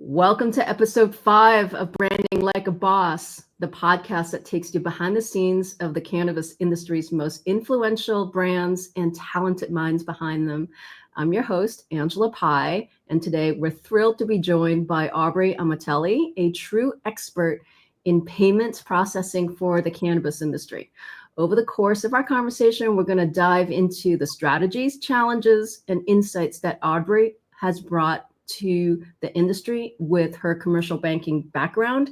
Welcome to episode 5 of Branding Like a Boss, the podcast that takes you behind the scenes of the cannabis industry's most influential brands and talented minds behind them. I'm your host, Angela Pih, and today we're thrilled to be joined by Aubrey Amatelli, a true expert in payments processing for the cannabis industry. Over the course of our conversation, we're going to dive into the strategies, challenges, and insights that Aubrey has brought to the industry with her commercial banking background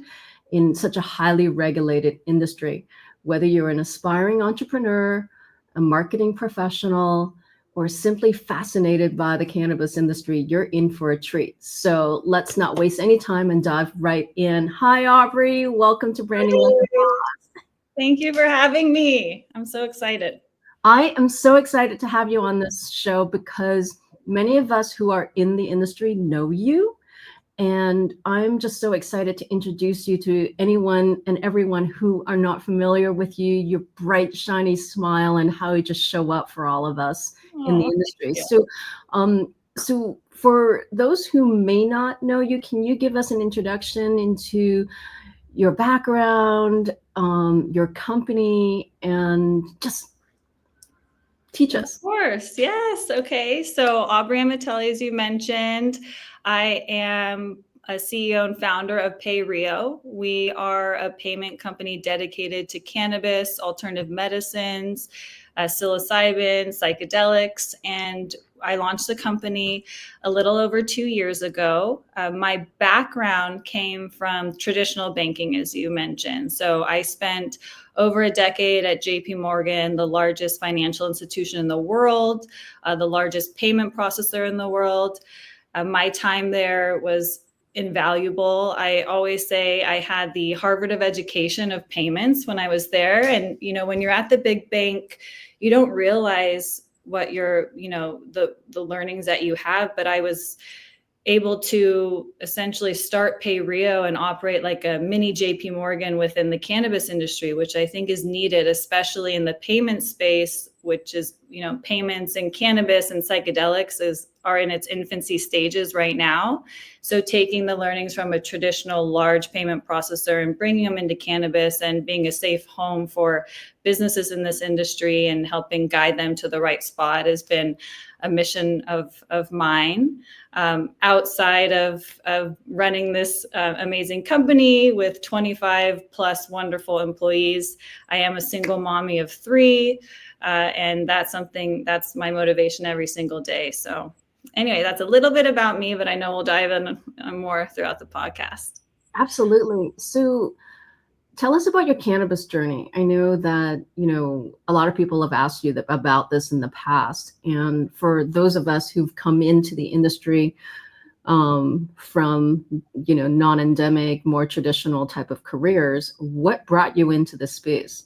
in such a highly regulated industry. Whether you're an aspiring entrepreneur, a marketing professional, or simply fascinated by the cannabis industry, you're in for a treat. So let's not waste any time and dive right in. Hi, Aubrey. Welcome to Branding Like a Boss. Thank you for having me. I'm so excited. I am so excited to have you on this show because many of us who are in the industry know you. And I'm just so excited to introduce you to anyone and everyone who are not familiar with you, your bright, shiny smile, and how you just show up for all of us in the industry. So for those who may not know you, can you give us an introduction into your background, your company, and just teach us? Of course. Yes. Okay. So Aubrey Amatelli, as you mentioned, I am a CEO and founder of PayRio. We are a payment company dedicated to cannabis, alternative medicines, psilocybin, psychedelics, and I launched the company a little over 2 years ago. My background came from traditional banking, as you mentioned. So I spent over a decade at JP Morgan, the largest financial institution in the world, the largest payment processor in the world. My time there was invaluable. I always say I had the Harvard of education of payments when I was there. And, when you're at the big bank, you don't realize what the learnings that you have. But I was able to essentially start PayRio and operate like a mini JP Morgan within the cannabis industry, which I think is needed, especially in the payment space, which is, payments and cannabis and psychedelics are in its infancy stages right now. So taking the learnings from a traditional large payment processor and bringing them into cannabis and being a safe home for businesses in this industry and helping guide them to the right spot has been a mission of mine. Outside of running this amazing company with 25 plus wonderful employees, I am a single mommy of 3. And that's my motivation every single day. So anyway, that's a little bit about me, but I know we'll dive in more throughout the podcast. Absolutely. So tell us about your cannabis journey. I know that, a lot of people have asked you about this in the past. And for those of us who've come into the industry from, non-endemic, more traditional type of careers, what brought you into this space?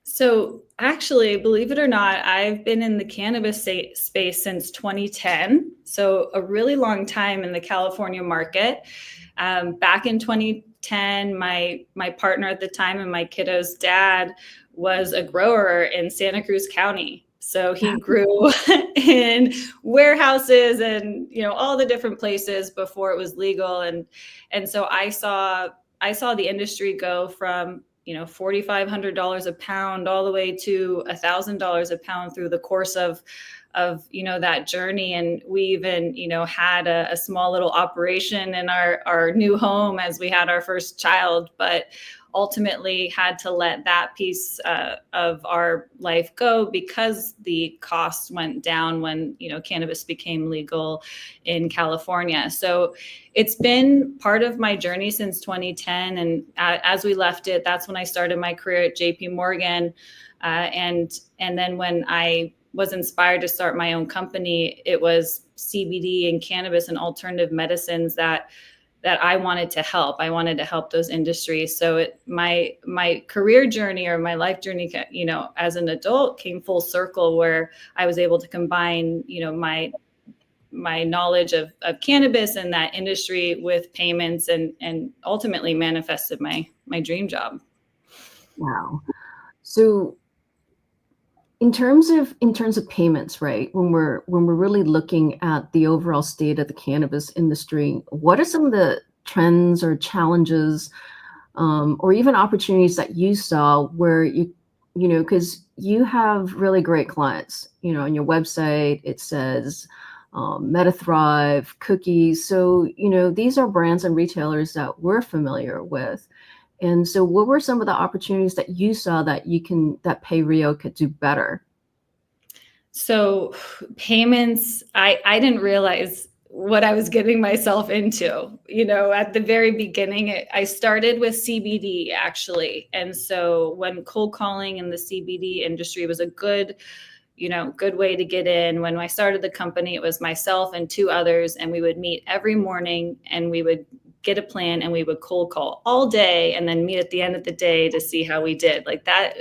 So actually, believe it or not, I've been in the cannabis space since 2010. So a really long time in the California market. Back in 2010, my partner at the time and my kiddo's dad was a grower in Santa Cruz County. So he grew in warehouses and, all the different places before it was legal. And so I saw the industry go from $4,500 a pound all the way to $1,000 a pound through the course of that journey. And we even, had a small little operation in our new home as we had our first child, but ultimately had to let that piece of our life go because the cost went down when, cannabis became legal in California. So it's been part of my journey since 2010. And as we left it, that's when I started my career at JP Morgan. And then when I was inspired to start my own company, it was CBD and cannabis and alternative medicines that I wanted to help. I wanted to help those industries. So my career journey or my life journey, as an adult came full circle where I was able to combine, my knowledge of cannabis and that industry with payments and ultimately manifested my dream job. Wow. So In terms of payments, right? When we're really looking at the overall state of the cannabis industry, what are some of the trends or challenges, or even opportunities that you saw where because you have really great clients. On your website it says MetaThrive, Cookies. So these are brands and retailers that we're familiar with. And so what were some of the opportunities that you saw that PayRio could do better? So payments, I didn't realize what I was getting myself into. At the very beginning, I started with CBD actually. And so when cold calling in the CBD industry was a good way to get in. When I started the company, it was myself and two others, and we would meet every morning and we would get a plan and we would cold call all day and then meet at the end of the day to see how we did. Like that,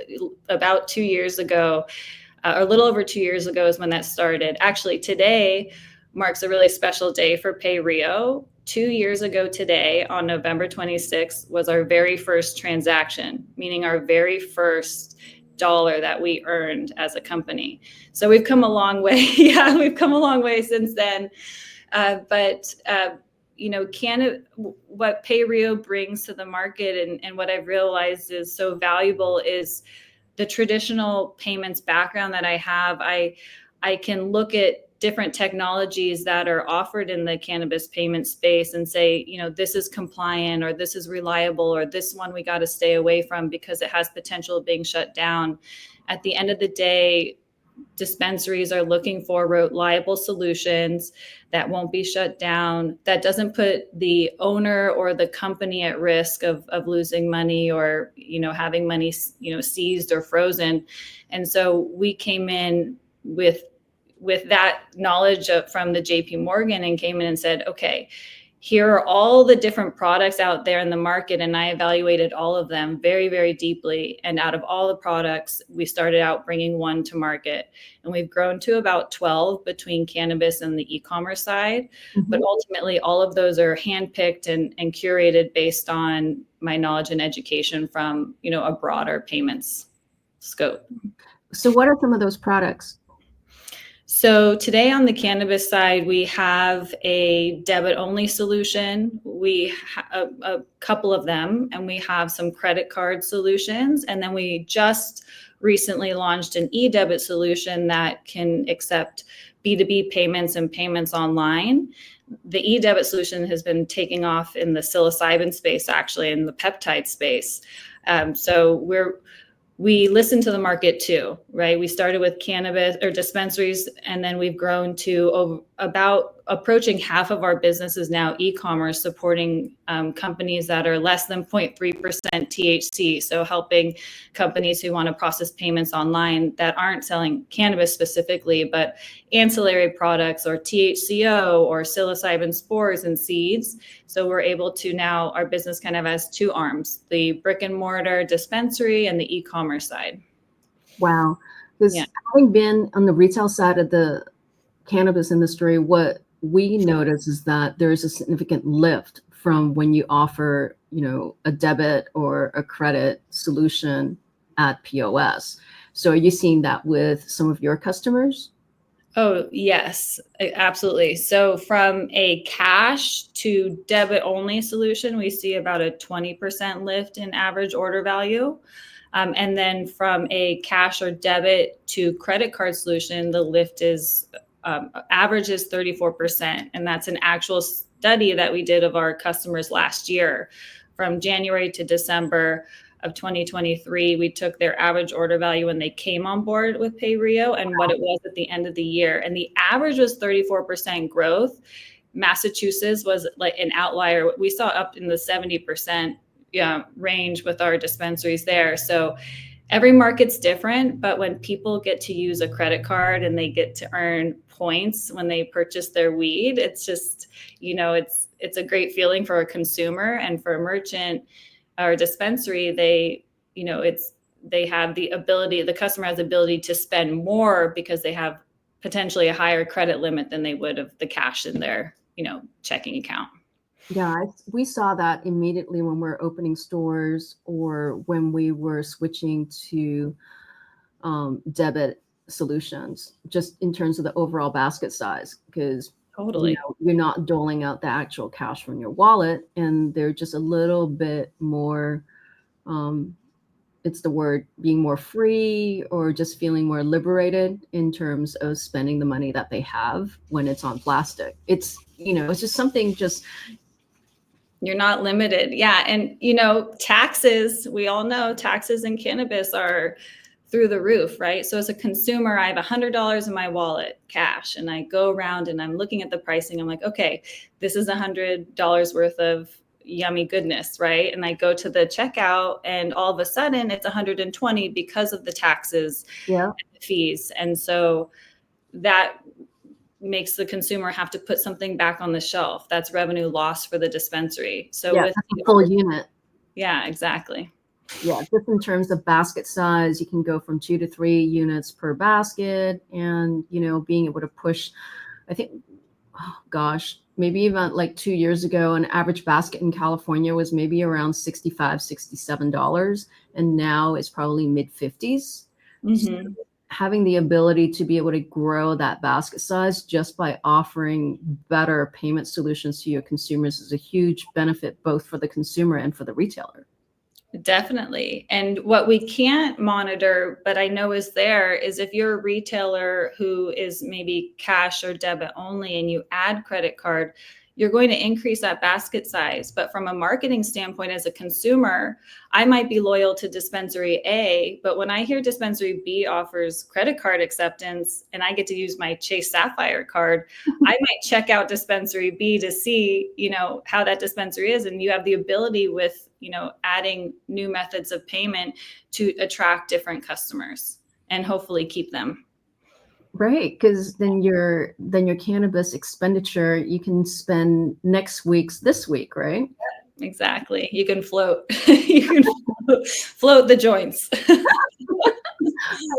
about 2 years ago, or a little over 2 years ago is when that started. Actually, today marks a really special day for PayRio. 2 years ago today, on November 26th, was our very first transaction, meaning our very first dollar that we earned as a company. So we've come a long way. Yeah, we've come a long way since then. But what PayRio brings to the market, and what I've realized is so valuable, is the traditional payments background that I have. I can look at different technologies that are offered in the cannabis payment space and say, this is compliant, or this is reliable, or this one we got to stay away from because it has potential of being shut down. At the end of the day, dispensaries are looking for reliable solutions that won't be shut down, that doesn't put the owner or the company at risk of losing money, or having money seized or frozen. And so we came in with that knowledge from the JP Morgan, and came in and said, okay, here are all the different products out there in the market. And I evaluated all of them very, very deeply. And out of all the products, we started out bringing one to market. And we've grown to about 12 between cannabis and the e-commerce side. Mm-hmm. But ultimately, all of those are handpicked and curated based on my knowledge and education from, a broader payments scope. So what are some of those products? So today on the cannabis side, we have a debit-only solution. We have a couple of them, and we have some credit card solutions. And then we just recently launched an e-debit solution that can accept B2B payments and payments online. The e-debit solution has been taking off in the psilocybin space, actually, in the peptide space. So we listen to the market too, right? We started with cannabis or dispensaries, and then we've grown to about approaching half of our business is now e-commerce, supporting companies that are less than 0.3% THC. So helping companies who want to process payments online that aren't selling cannabis specifically, but ancillary products or THCO or psilocybin spores and seeds. So we're able to now, our business kind of has two arms, the brick and mortar dispensary and the e-commerce side. Wow. Because having been on the retail side of the cannabis industry, what we notice is that there is a significant lift from when you offer, a debit or a credit solution at POS. So are you seeing that with some of your customers? Oh, yes, absolutely. So from a cash to debit only solution, we see about a 20% lift in average order value. And then from a cash or debit to credit card solution, the lift is average is 34%. And that's an actual study that we did of our customers last year. From January to December of 2023, we took their average order value when they came on board with PayRio and what it was at the end of the year. And the average was 34% growth. Massachusetts was like an outlier. We saw up in the 70% range with our dispensaries there. So every market's different, but when people get to use a credit card and they get to earn points when they purchase their weed, it's just, it's a great feeling for a consumer, and for a merchant or dispensary, they have the ability, the customer has the ability to spend more because they have potentially a higher credit limit than they would of the cash in their, checking account. Yeah, we saw that immediately when we're opening stores or when we were switching to debit solutions, just in terms of the overall basket size, because Totally. you're not doling out the actual cash from your wallet, and they're just a little bit more, it's the word, being more free, or just feeling more liberated in terms of spending the money that they have when it's on plastic. It's just something, just You're not limited. Yeah. And, taxes, we all know taxes in cannabis are through the roof, right? So as a consumer, I have $100 in my wallet, cash, and I go around and I'm looking at the pricing. I'm like, okay, this is $100 worth of yummy goodness, right? And I go to the checkout and all of a sudden it's 120 because of the taxes yeah, and the fees. And so that makes the consumer have to put something back on the shelf. That's revenue loss for the dispensary. So yeah, with that's a full unit. yeah, exactly. Yeah, just in terms of basket size, you can go from 2 to 3 units per basket, and being able to push, I think, oh gosh, maybe even like 2 years ago, an average basket in California was maybe around $67, and now it's probably mid 50s. So Mm-hmm. having the ability to be able to grow that basket size just by offering better payment solutions to your consumers is a huge benefit, both for the consumer and for the retailer. Definitely. And what we can't monitor, but I know is there, is if you're a retailer who is maybe cash or debit only and you add credit card, you're going to increase that basket size. But from a marketing standpoint, as a consumer, I might be loyal to dispensary A, but when I hear dispensary B offers credit card acceptance and I get to use my Chase Sapphire card, I might check out dispensary B to see, how that dispensary is. And you have the ability with, adding new methods of payment to attract different customers and hopefully keep them. Right, because then your cannabis expenditure, you can spend next week's this week, right? Exactly. You can float. You can float the joints. I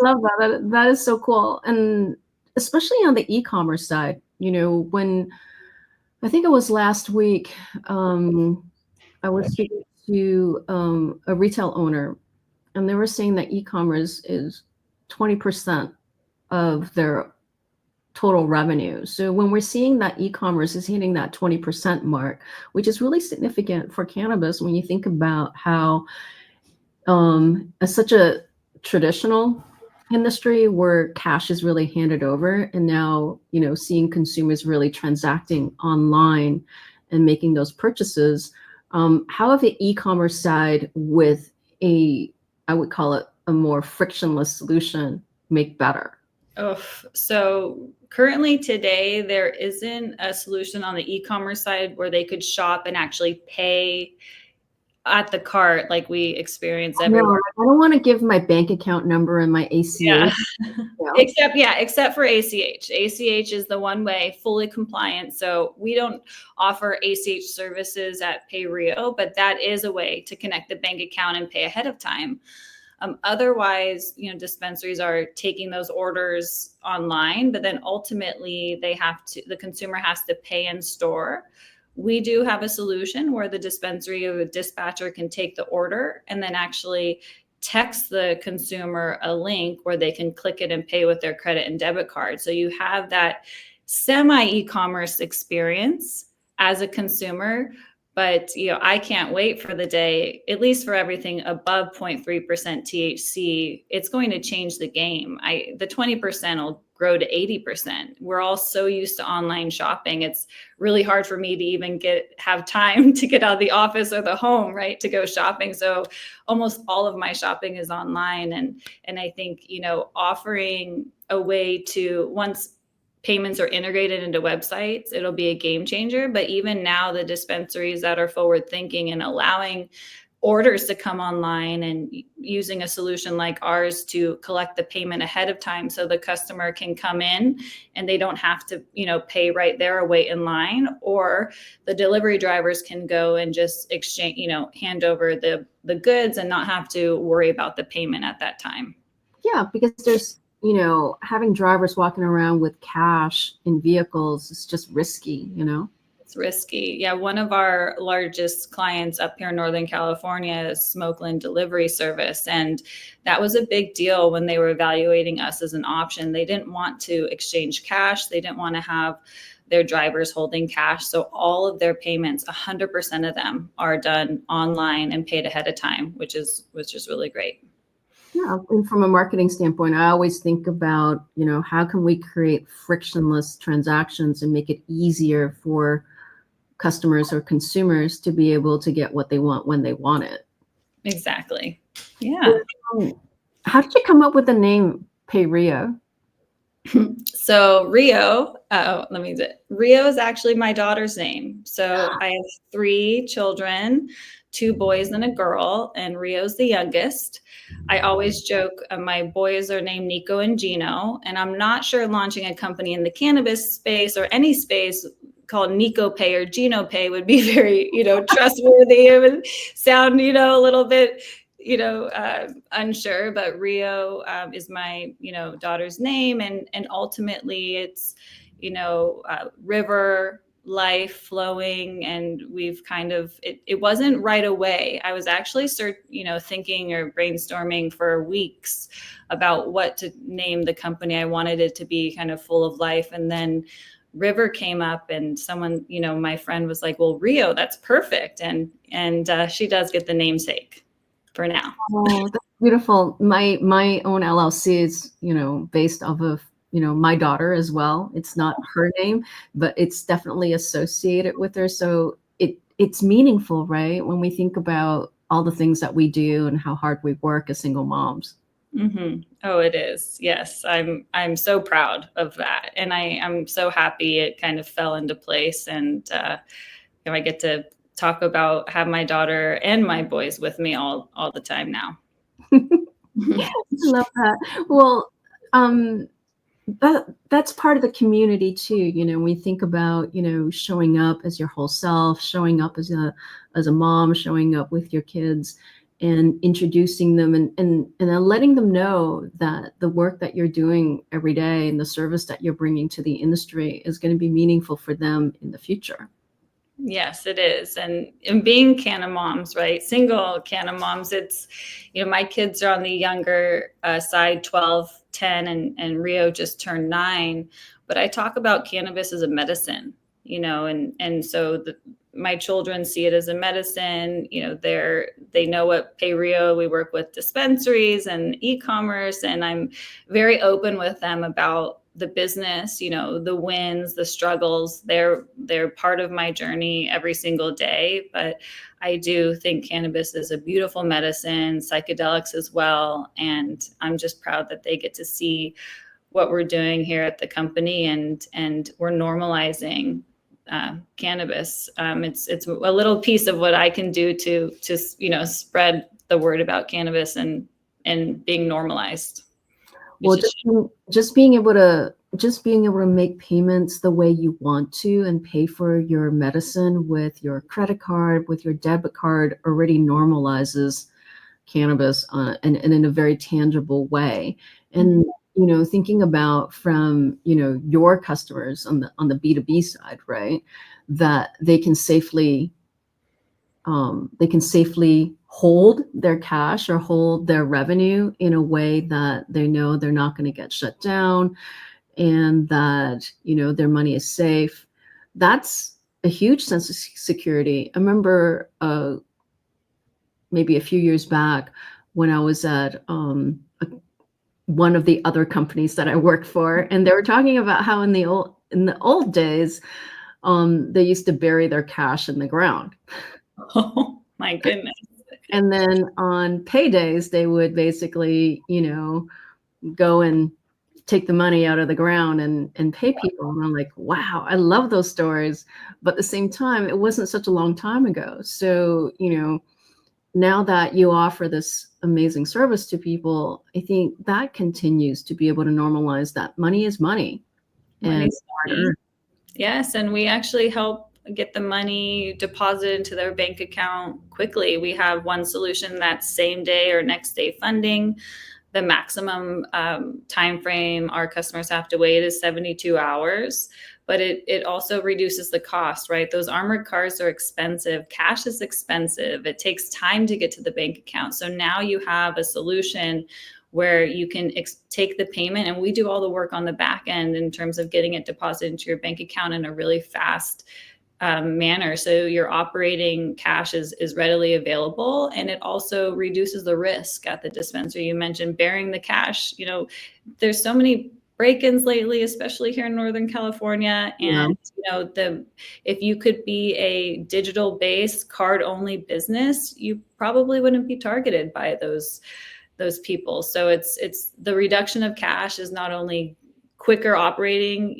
love that. That is so cool. And especially on the e-commerce side, when I think it was last week, I was speaking to a retail owner, and they were saying that e-commerce is 20% of their total revenue. So when we're seeing that e-commerce is hitting that 20% mark, which is really significant for cannabis, when you think about how as such a traditional industry where cash is really handed over, and now seeing consumers really transacting online and making those purchases, how have the e-commerce side with I would call it a more frictionless solution, make better? Oh, so currently today, there isn't a solution on the e-commerce side where they could shop and actually pay at the cart like we experience No, everywhere. I don't want to give my bank account number and my ACH. Yeah. Yeah. Except for ACH. ACH is the one way, fully compliant. So we don't offer ACH services at PayRio, but that is a way to connect the bank account and pay ahead of time. Otherwise, dispensaries are taking those orders online, but then ultimately the consumer has to pay in store. We do have a solution where the dispensary or the dispatcher can take the order and then actually text the consumer a link where they can click it and pay with their credit and debit card. So you have that semi e-commerce experience as a consumer. But I can't wait for the day, at least for everything above 0.3% THC, it's going to change the game. The 20% will grow to 80%. We're all so used to online shopping. It's really hard for me to even have time to get out of the office or the home, right, to go shopping. So almost all of my shopping is online. And I think, offering a way to, once payments are integrated into websites, it'll be a game changer. But even now, the dispensaries that are forward thinking and allowing orders to come online and using a solution like ours to collect the payment ahead of time so the customer can come in and they don't have to, pay right there or wait in line, or the delivery drivers can go and just exchange, hand over the goods and not have to worry about the payment at that time. Yeah, because there's, having drivers walking around with cash in vehicles is just risky. It's risky. Yeah, one of our largest clients up here in Northern California is Smokeland Delivery Service. And that was a big deal when they were evaluating us as an option. They didn't want to exchange cash. They didn't want to have their drivers holding cash. So all of their payments, 100% of them are done online and paid ahead of time, which is really great. Yeah, and from a marketing standpoint, I always think about, how can we create frictionless transactions and make it easier for customers or consumers to be able to get what they want when they want it. Exactly. Yeah. How did you come up with the name PayRio? So Rio is actually my daughter's name. So I have 3 children, 2 boys and a girl, and Rio's the youngest. I always joke, my boys are named Nico and Gino, and I'm not sure launching a company in the cannabis space or any space called Nico Pay or Gino Pay would be very, trustworthy. It would sound, a little bit, unsure, but Rio is my, daughter's name. And ultimately it's, river life flowing. And we've kind of, it wasn't right away. I was actually thinking or brainstorming for weeks about what to name the company. I wanted it to be kind of full of life. And then River came up and someone, my friend was like, well, Rio, that's perfect. And she does get the namesake for now. Oh, that's beautiful. My own LLC is, based off of, my daughter as well. It's not her name, but it's definitely associated with her. So it's meaningful, right? When we think about all the things that we do and how hard we work as single moms. Mm-hmm. Oh, it is. Yes. I'm so proud of that. And I'm so happy it kind of fell into place. And I get to have my daughter and my boys with me all the time now. I love that. Well, that's part of the community too. We think about, showing up as your whole self, showing up as a mom, showing up with your kids and introducing them and then letting them know that the work that you're doing every day and the service that you're bringing to the industry is going to be meaningful for them in the future. Yes, it is. And being Canna moms, right? Single Canna moms, it's, my kids are on the younger side, 12, 10, and Rio just turned 9. But I talk about cannabis as a medicine, and so my children see it as a medicine. They know what PayRio, we work with dispensaries and e-commerce, and I'm very open with them about the business, the wins, the struggles. They're part of my journey every single day. But I do think cannabis is a beautiful medicine, psychedelics as well. And I'm just proud that they get to see what we're doing here at the company, and we're normalizing cannabis. It's a little piece of what I can do to spread the word about cannabis and being normalized. Well, just being able to make payments the way you want to and pay for your medicine with your credit card, with your debit card, already normalizes cannabis and in a very tangible way. And thinking about from your customers on the B2B side, right, that they can safely hold their cash or hold their revenue in a way that they know they're not going to get shut down and that, their money is safe. That's a huge sense of security. I remember maybe a few years back when I was at one of the other companies that I worked for, and they were talking about how in the old days, they used to bury their cash in the ground. Oh my goodness. And then on paydays, they would basically, go and take the money out of the ground and pay people. And I'm like, wow, I love those stories. But at the same time, it wasn't such a long time ago. So, now that you offer this amazing service to people, I think that continues to be able to normalize that money is money. Money's money. Yes, and we actually help get the money deposited into their bank account quickly. We have one solution that's same day or next day funding. The maximum time frame our customers have to wait is 72 hours. but it also reduces the cost, right? Those armored cars are expensive. Cash is expensive. It takes time to get to the bank account. So now you have a solution where you can take the payment, and we do all the work on the back end in terms of getting it deposited into your bank account in a really fast manner. So your operating cash is readily available, and it also reduces the risk at the dispensary. You mentioned bearing the cash. There's so many break-ins lately, especially here in Northern California. And if you could be a digital-based card-only business, you probably wouldn't be targeted by those people. So it's the reduction of cash is not only quicker operating,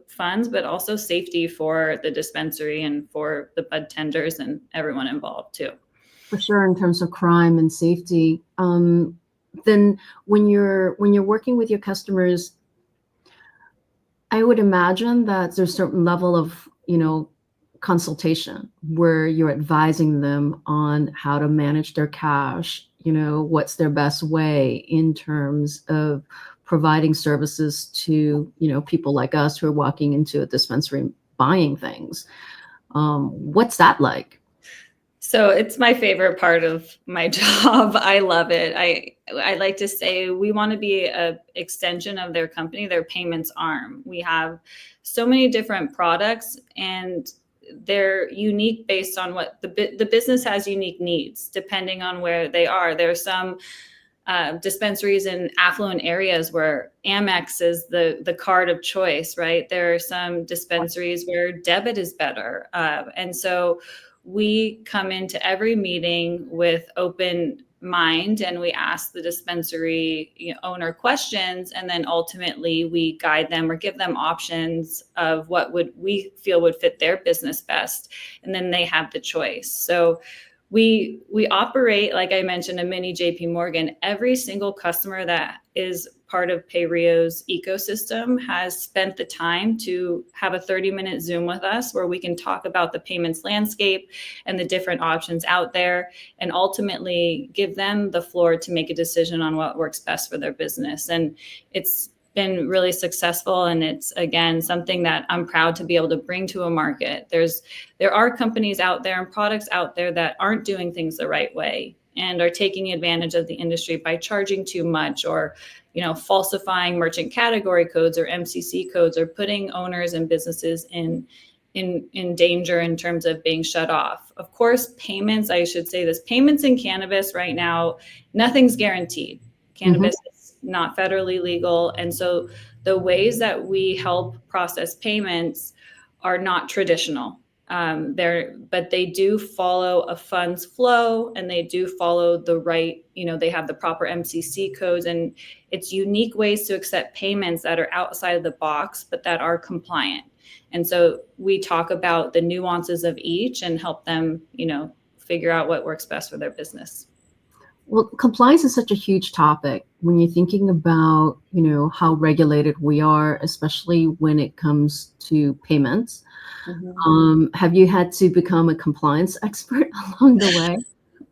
funds, but also safety for the dispensary and for the bud tenders and everyone involved too. For sure, in terms of crime and safety. Then when you're working with your customers, I would imagine that there's a certain level of, consultation where you're advising them on how to manage their cash, what's their best way in terms of providing services to, people like us who are walking into a dispensary buying things. What's that like? So it's my favorite part of my job. I love it. I like to say we want to be an extension of their company, their payments arm. We have so many different products, and they're unique based on what the business has unique needs depending on where they are. There are some dispensaries in affluent areas where Amex is the card of choice, right? There are some dispensaries where debit is better. And so we come into every meeting with open mind, and we ask the dispensary owner questions, and then ultimately we guide them or give them options of what we feel would fit their business best, and then they have the choice. So we operate, like I mentioned, a mini JP Morgan. Every single customer that is part of PayRio's ecosystem has spent the time to have a 30-minute Zoom with us where we can talk about the payments landscape and the different options out there, and ultimately give them the floor to make a decision on what works best for their business. And it's been really successful, and it's again something that I'm proud to be able to bring to a market. There are companies out there and products out there that aren't doing things the right way and are taking advantage of the industry by charging too much, or falsifying merchant category codes or MCC codes, or putting owners and businesses in danger in terms of being shut off. Of course, payments in cannabis right now, nothing's guaranteed. Cannabis is not federally legal. And so the ways that we help process payments are not traditional. But they do follow a funds flow, and they do follow the right, they have the proper MCC codes, and it's unique ways to accept payments that are outside of the box, but that are compliant. And so we talk about the nuances of each and help them, figure out what works best for their business. Well, compliance is such a huge topic when you're thinking about, how regulated we are, especially when it comes to payments. Have you had to become a compliance expert along the way?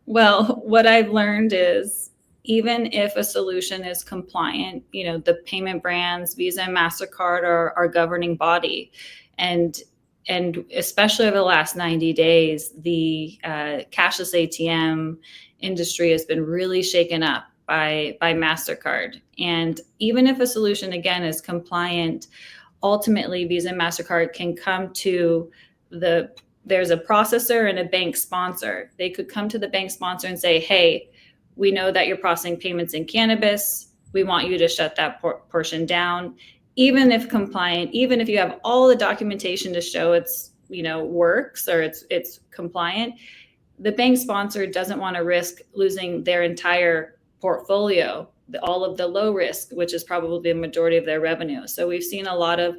Well, what I've learned is even if a solution is compliant, the payment brands, Visa and MasterCard are our governing body. And especially over the last 90 days, the cashless ATM industry has been really shaken up by MasterCard. And even if a solution, again, is compliant, ultimately Visa and MasterCard can come to there's a processor and a bank sponsor. They could come to the bank sponsor and say, hey, we know that you're processing payments in cannabis. We want you to shut that portion down. Even if compliant, even if you have all the documentation to show it's, works or it's compliant, the bank sponsor doesn't want to risk losing their entire portfolio, all of the low risk, which is probably the majority of their revenue. So we've seen a lot of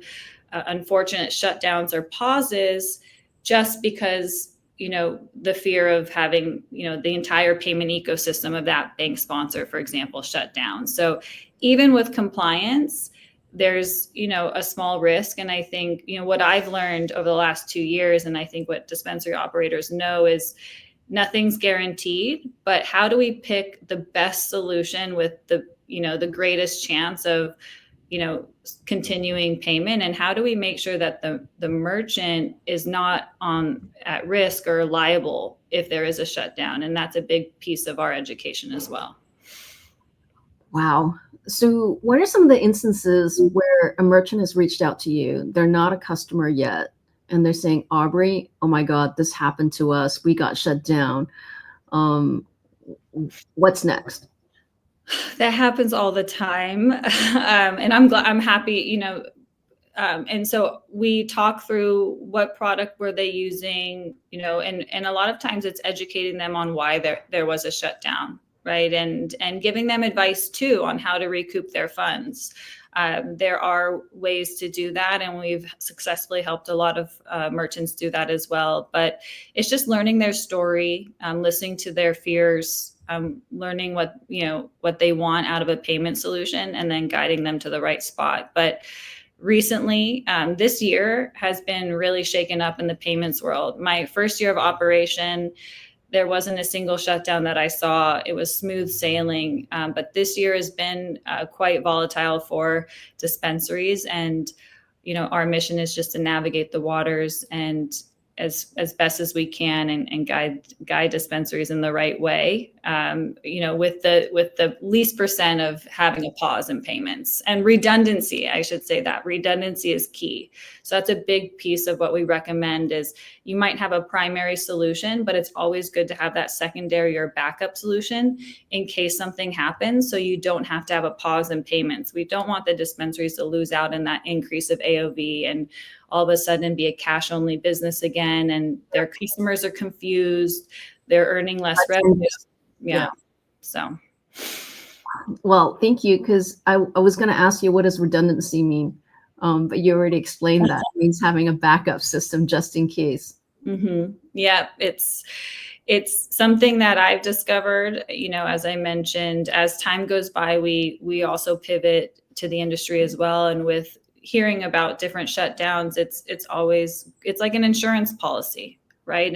unfortunate shutdowns or pauses just because, the fear of having, the entire payment ecosystem of that bank sponsor, for example, shut down. So even with compliance, there's, a small risk. And I think, what I've learned over the last 2 years, and I think what dispensary operators know, is nothing's guaranteed, but how do we pick the best solution with the greatest chance of continuing payment, and how do we make sure that the merchant is not at risk or liable if there is a shutdown? And that's a big piece of our education as well. Wow. So what are some of the instances where a merchant has reached out to you? They're not a customer yet, and they're saying, Aubrey, oh my God, this happened to us. We got shut down. What's next? That happens all the time. And I'm happy, and so we talk through what product were they using, and a lot of times it's educating them on why there was a shutdown, right? And giving them advice too on how to recoup their funds. There are ways to do that, and we've successfully helped a lot of merchants do that as well. But it's just learning their story, listening to their fears, learning what they want out of a payment solution, and then guiding them to the right spot. But recently, this year has been really shaken up in the payments world. My first year of operation, there wasn't a single shutdown that I saw. It was smooth sailing. But this year has been quite volatile for dispensaries. And, our mission is just to navigate the waters and as best as we can and guide dispensaries in the right way, with the least percent of having a pause in payments and redundancy. I should say that redundancy is key. So that's a big piece of what we recommend is you might have a primary solution, but it's always good to have that secondary or backup solution in case something happens. So you don't have to have a pause in payments. We don't want the dispensaries to lose out in that increase of AOV and all of a sudden be a cash only business again, and their customers are confused. They're earning less revenue. Yeah. So. Well, thank you. Because I was going to ask you, what does redundancy mean? But you already explained that. It means having a backup system just in case. Mm-hmm. Yeah, it's something that I've discovered, as I mentioned, as time goes by, we also pivot to the industry as well. And with hearing about different shutdowns, it's like an insurance policy, right?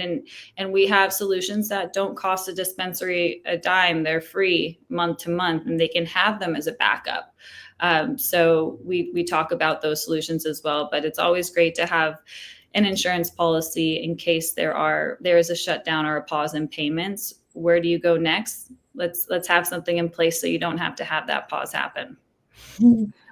And we have solutions that don't cost a dispensary a dime. They're free month to month, and they can have them as a backup. So we talk about those solutions as well, but it's always great to have an insurance policy in case there is a shutdown or a pause in payments. Where do you go next? Let's have something in place so you don't have to have that pause happen.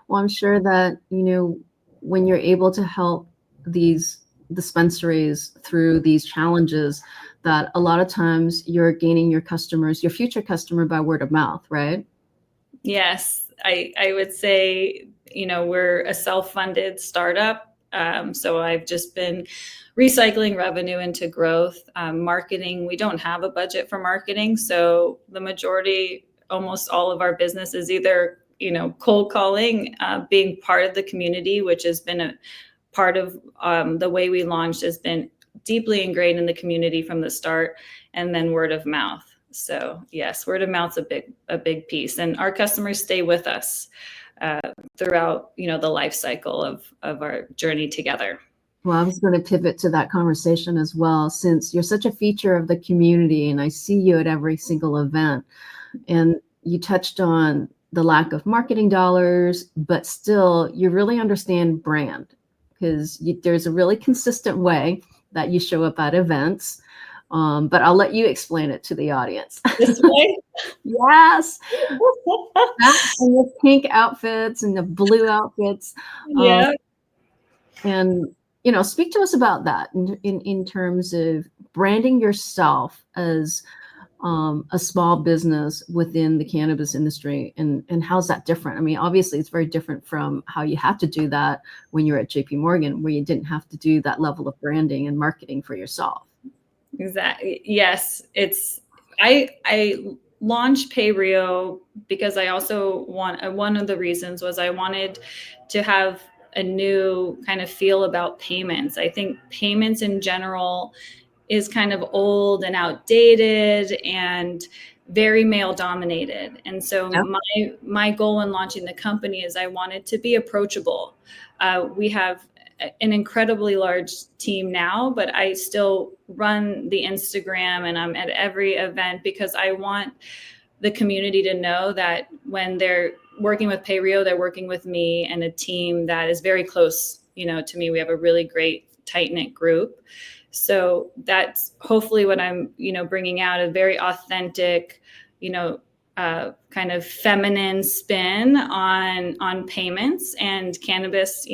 Well, I'm sure that, when you're able to help these dispensaries through these challenges, that a lot of times you're gaining your customers, your future customer, by word of mouth, right? Yes, I would say, we're a self-funded startup. So I've just been recycling revenue into growth. Marketing, we don't have a budget for marketing. So the majority, almost all of our business is either cold calling, being part of the community, which has been a part of the way we launched, has been deeply ingrained in the community from the start, and then word of mouth. So yes, word of mouth's a big piece, and our customers stay with us throughout the life cycle of our journey together. Well, I was going to pivot to that conversation as well, since you're such a feature of the community, and I see you at every single event, and you touched on the lack of marketing dollars, but still you really understand brand, because there's a really consistent way that you show up at events. But I'll let you explain it to the audience. This way? Yes. And the pink outfits and the blue outfits. Yeah. And, speak to us about that in terms of branding yourself as a small business within the cannabis industry, and how's that different? I mean, obviously it's very different from how you had to do that when you were at JP Morgan, where you didn't have to do that level of branding and marketing for yourself. Exactly. Yes. I launched PayRio because I also one of the reasons was I wanted to have a new kind of feel about payments. I think payments in general is kind of old and outdated and very male dominated. And so my goal in launching the company is I wanted to be approachable. We have an incredibly large team now, but I still run the Instagram and I'm at every event because I want the community to know that when they're working with PayRio, they're working with me and a team that is very close, to me. We have a really great tight-knit group. So that's hopefully what I'm, bringing out, a very authentic, kind of feminine spin on payments, and cannabis,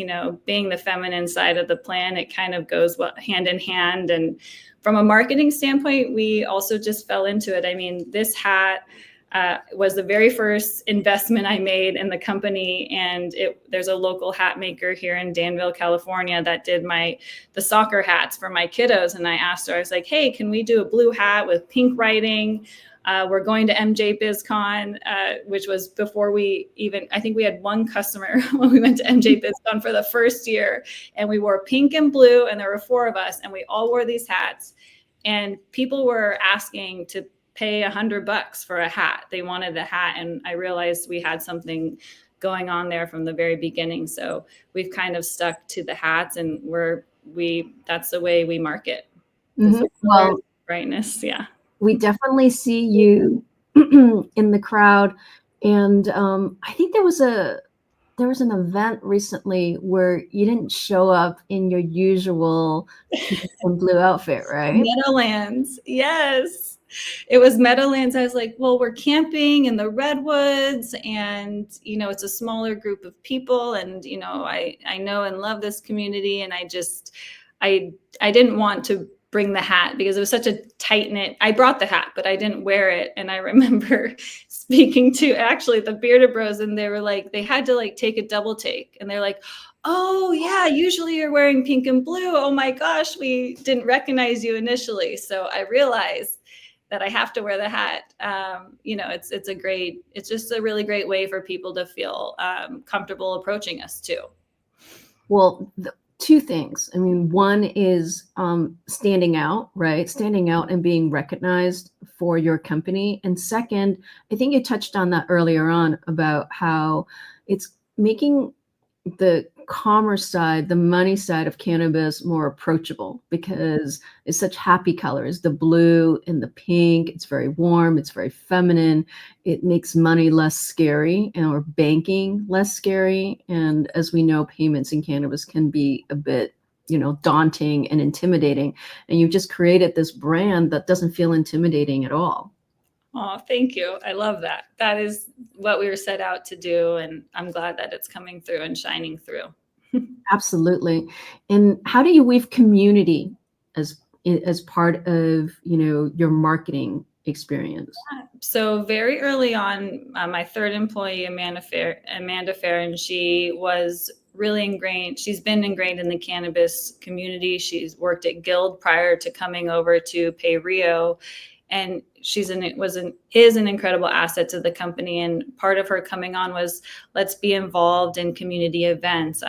being the feminine side of the plan, it kind of goes hand in hand. And from a marketing standpoint, we also just fell into it. I mean, this hat was the very first investment I made in the company. And there's a local hat maker here in Danville, California, that did the soccer hats for my kiddos. And I asked her, I was like, hey, can we do a blue hat with pink writing? We're going to MJ BizCon, which was before I think we had one customer when we went to MJ BizCon for the first year, and we wore pink and blue, and there were 4 of us, and we all wore these hats, and people were asking to pay $100 for a hat. They wanted the hat. And I realized we had something going on there from the very beginning. So we've kind of stuck to the hats, and that's the way we market. Mm-hmm. Well, brightness. Yeah. We definitely see you in the crowd. And I think there was an event recently where you didn't show up in your usual blue outfit, right? Meadowlands. Yes. It was Meadowlands. I was like, well, we're camping in the redwoods, and, it's a smaller group of people. And, I know and love this community. And I didn't want to bring the hat because it was such a tight knit. I brought the hat, but I didn't wear it. And I remember speaking to actually the Bearded Bros, and they were like, they had to like take a double take, and they're like, oh yeah, usually you're wearing pink and blue. Oh my gosh, we didn't recognize you initially. So I realized that I have to wear the hat. It's just a really great way for people to feel comfortable approaching us too. Well, 2 things. I mean, one is standing out, right? Standing out and being recognized for your company. And second, I think you touched on that earlier on about how it's making the commerce side, the money side of cannabis more approachable, because it's such happy colors, the blue and the pink. It's very warm. It's very feminine. It makes money less scary, or banking less scary. And as we know, payments in cannabis can be a bit, daunting and intimidating. And you've just created this brand that doesn't feel intimidating at all. Oh, thank you. I love that. That is what we were set out to do. And I'm glad that it's coming through and shining through. Absolutely. And how do you weave community as part of, your marketing experience? So very early on, my third employee, Amanda Farron, she was really ingrained. She's been ingrained in the cannabis community. She's worked at Guild prior to coming over to PayRio. And is an incredible asset to the company. And part of her coming on was, let's be involved in community events.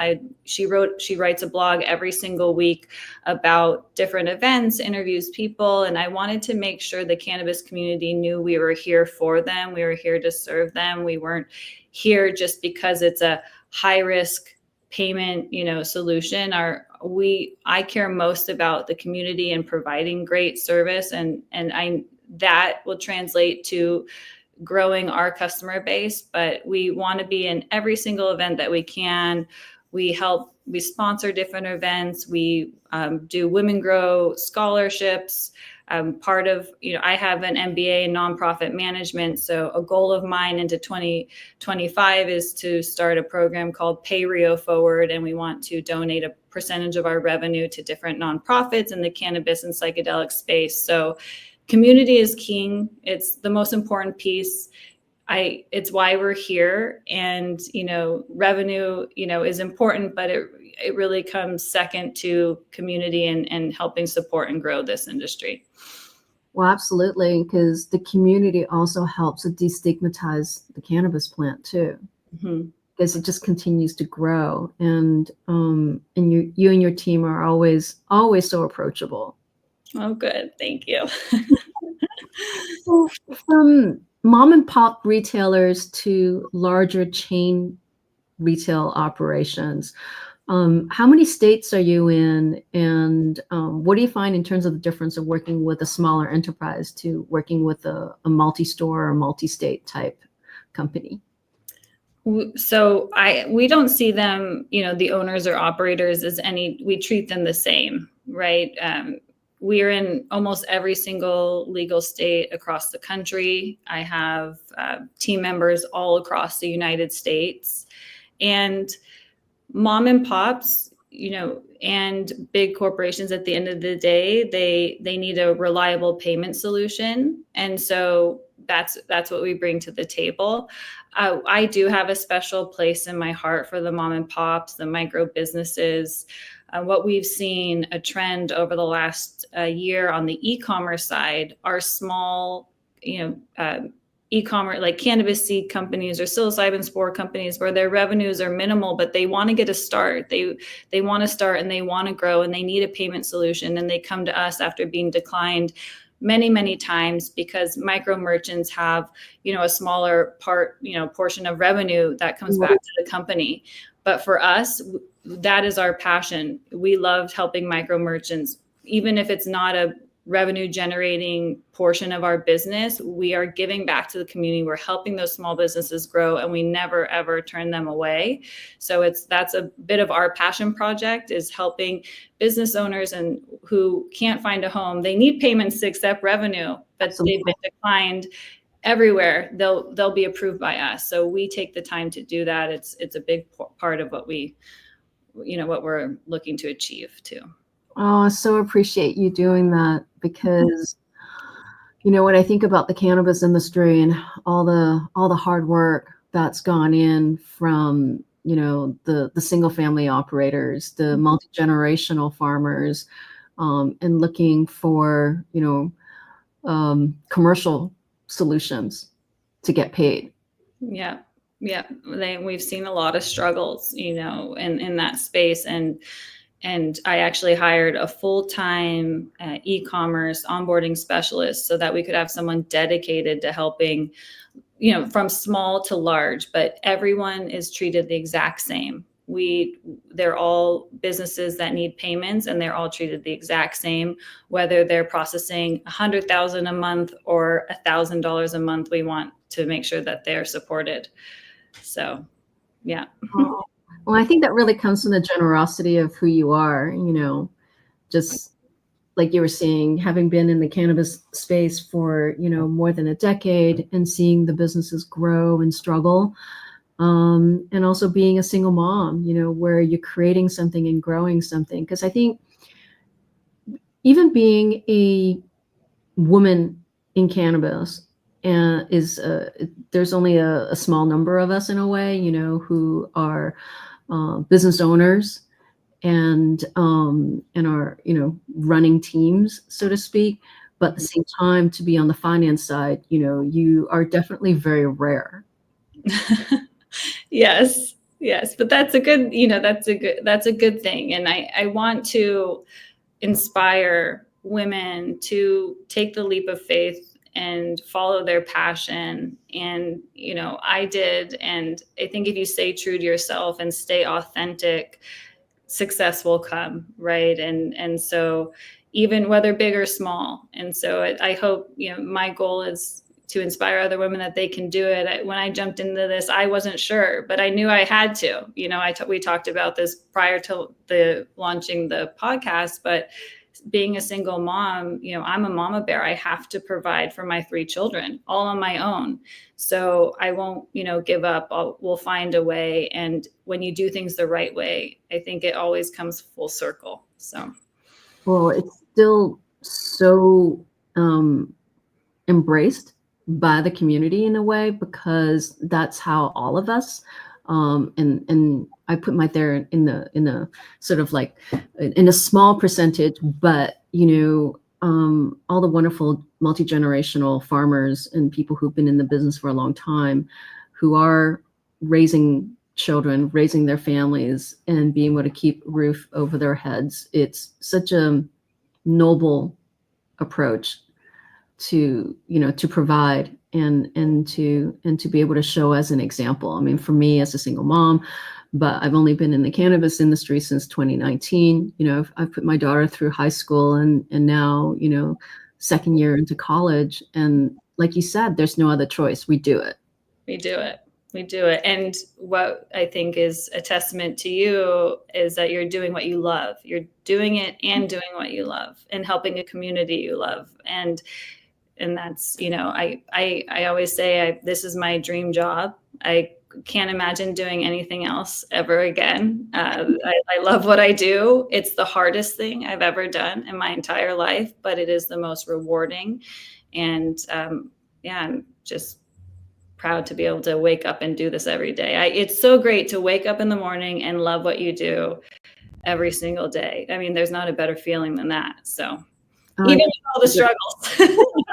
She writes a blog every single week about different events, interviews people. And I wanted to make sure the cannabis community knew we were here for them. We were here to serve them. We weren't here just because it's a high risk payment, solution. I care most about the community and providing great service, and that will translate to growing our customer base. But we want to be in every single event that we can. We sponsor different events. We do Women Grow scholarships. Part of, I have an MBA in nonprofit management. So a goal of mine into 2025 is to start a program called PayRio Forward. And we want to donate a percentage of our revenue to different nonprofits in the cannabis and psychedelic space. So community is king. It's the most important piece. It's why we're here. And, revenue, is important, but it really comes second to community and helping support and grow this industry. Well, absolutely, because the community also helps to destigmatize the cannabis plant too, because it just continues to grow. And you and your team are always so approachable. Oh, good. Thank you. So from mom and pop retailers to larger chain retail operations, how many states are you in, and what do you find in terms of the difference of working with a smaller enterprise to working with a multi-store or multi-state type company? So we don't see them, the owners or operators as we treat them the same, right? We are in almost every single legal state across the country. I have team members all across the United States, and mom and pops, and big corporations, at the end of the day, they need a reliable payment solution. And so that's what we bring to the table. I do have a special place in my heart for the mom and pops, the micro businesses. What we've seen a trend over the last year on the e-commerce side are small, e-commerce, like cannabis seed companies or psilocybin spore companies, where their revenues are minimal, but they want to get a start. They want to start and they want to grow, and they need a payment solution. And they come to us after being declined many, many times, because micro merchants have, a smaller portion of revenue that comes back to the company. But for us, that is our passion. We love helping micro merchants, even if it's not a revenue generating portion of our business. We are giving back to the community. We're helping those small businesses grow, and we never ever turn them away. So that's a bit of our passion project, is helping business owners and who can't find a home. They need payments to accept revenue, but they've been declined everywhere. They'll be approved by us. So we take the time to do that. It's a big part of what what we're looking to achieve too. Oh, I so appreciate you doing that, because when I think about the cannabis industry and all the hard work that's gone in from the single family operators, the multi-generational farmers, and looking for commercial solutions to get paid. Yeah. We've seen a lot of struggles, in that space. And I actually hired a full-time e-commerce onboarding specialist so that we could have someone dedicated to helping, from small to large, but everyone is treated the exact same. They're all businesses that need payments, and they're all treated the exact same, whether they're processing $100,000 a month or $1,000 a month. We want to make sure that they're supported. So, yeah. Oh. Well, I think that really comes from the generosity of who you are, just like you were saying, having been in the cannabis space for, more than a decade, and seeing the businesses grow and struggle. And also being a single mom, where you're creating something and growing something. Because I think even being a woman in cannabis there's only a small number of us, in a way, who are business owners and are running teams, so to speak. But at the same time, to be on the finance side, you are definitely very rare. Yes, but that's a good, that's a good thing. And I want to inspire women to take the leap of faith and follow their passion. And, I did. And I think if you stay true to yourself and stay authentic, success will come, right? And so even whether big or small. And so I hope, my goal is to inspire other women that they can do it. When I jumped into this, I wasn't sure, but I knew I had to. We talked about this prior to launching the podcast, but being a single mom, I'm a mama bear. I have to provide for my 3 children all on my own. So I won't, give up. We'll find a way. And when you do things the right way, I think it always comes full circle. So, well, it's still so embraced by the community, in a way, because that's how all of us, and I put my there in the sort of like in a small percentage, but all the wonderful multi-generational farmers and people who've been in the business for a long time, who are raising children, raising their families, and being able to keep a roof over their heads. It's such a noble approach to provide and to be able to show as an example. I mean, for me as a single mom, but I've only been in the cannabis industry since 2019. I've put my daughter through high school and now, second year into college. And like you said, there's no other choice. We do it. We do it. And what I think is a testament to you is that you're doing what you love. You're doing it and doing what you love and helping a community you love. And that's, I always say this is my dream job. I can't imagine doing anything else ever again. I love what I do. It's the hardest thing I've ever done in my entire life, but it is the most rewarding. And I'm just proud to be able to wake up and do this every day. It's so great to wake up in the morning and love what you do every single day. I mean, there's not a better feeling than that. So even with all the struggles,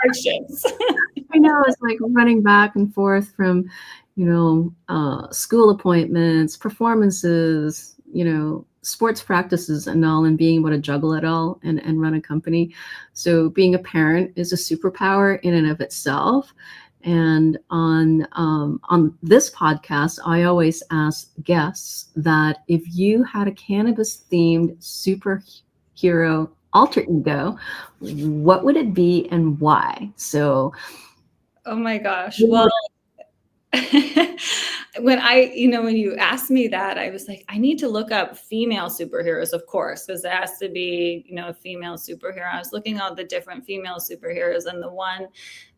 hardships. I know, it's like running back and forth from, school appointments, performances, sports practices and all, and being able to juggle it all and run a company. So being a parent is a superpower in and of itself. And on this podcast, I always ask guests that if you had a cannabis-themed superhero alter ego, what would it be and why? So, oh my gosh. Well, when you asked me that, I was like, I need to look up female superheroes, of course, because it has to be, a female superhero. I was looking at all the different female superheroes, and the one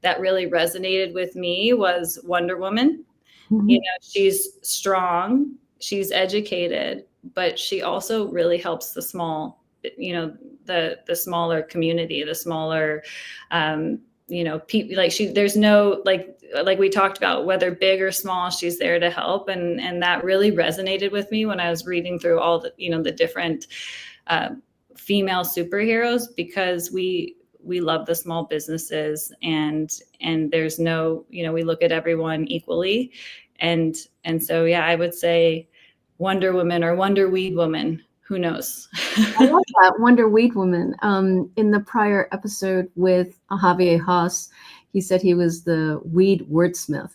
that really resonated with me was Wonder Woman. mm-hmm. She's strong, she's educated, but she also really helps the small, the smaller community, the smaller, people. Like there's no, like we talked about, whether big or small, she's there to help. And that really resonated with me when I was reading through all the, the different female superheroes, because we love the small businesses, and there's no, we look at everyone equally. And so, yeah, I would say Wonder Woman or Wonder Weed Woman. Who knows? I love that, Wonder Weed Woman. In the prior episode with Javier Haas, he said he was the weed wordsmith.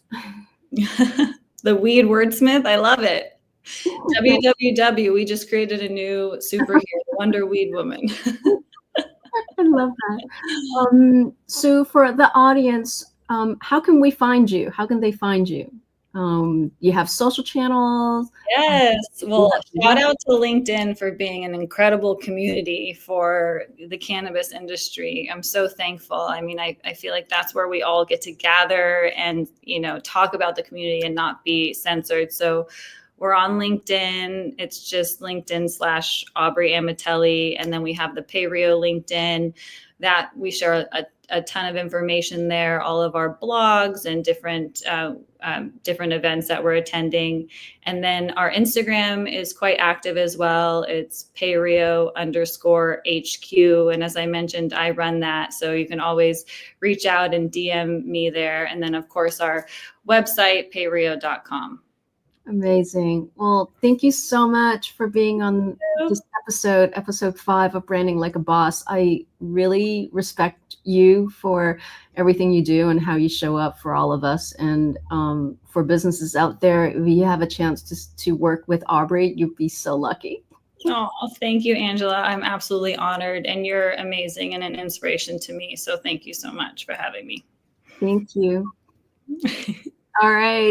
The weed wordsmith. I love it. WWW. We just created a new superhero, Wonder Weed Woman. I love that. So for the audience, how can we find you? How can they find you? You have social channels? Yes. Well, shout out to LinkedIn for being an incredible community for the cannabis industry. I'm so thankful. I mean, I feel like that's where we all get to gather and, talk about the community and not be censored. So we're on LinkedIn. It's just LinkedIn/Aubrey Amatelli. And then we have the PayRio LinkedIn that we share a ton of information there, all of our blogs and different events that we're attending. And then our Instagram is quite active as well. It's PayRio_HQ. And as I mentioned, I run that. So you can always reach out and DM me there. And then, of course, our website, payrio.com. Amazing. Well, thank you so much for being on this episode 5 of Branding Like a Boss. I really respect you for everything you do and how you show up for all of us. And for businesses out there, if you have a chance to work with Aubrey, you'd be so lucky. Oh, thank you, Angela. I'm absolutely honored, and you're amazing and an inspiration to me. So thank you so much for having me. Thank you. All right.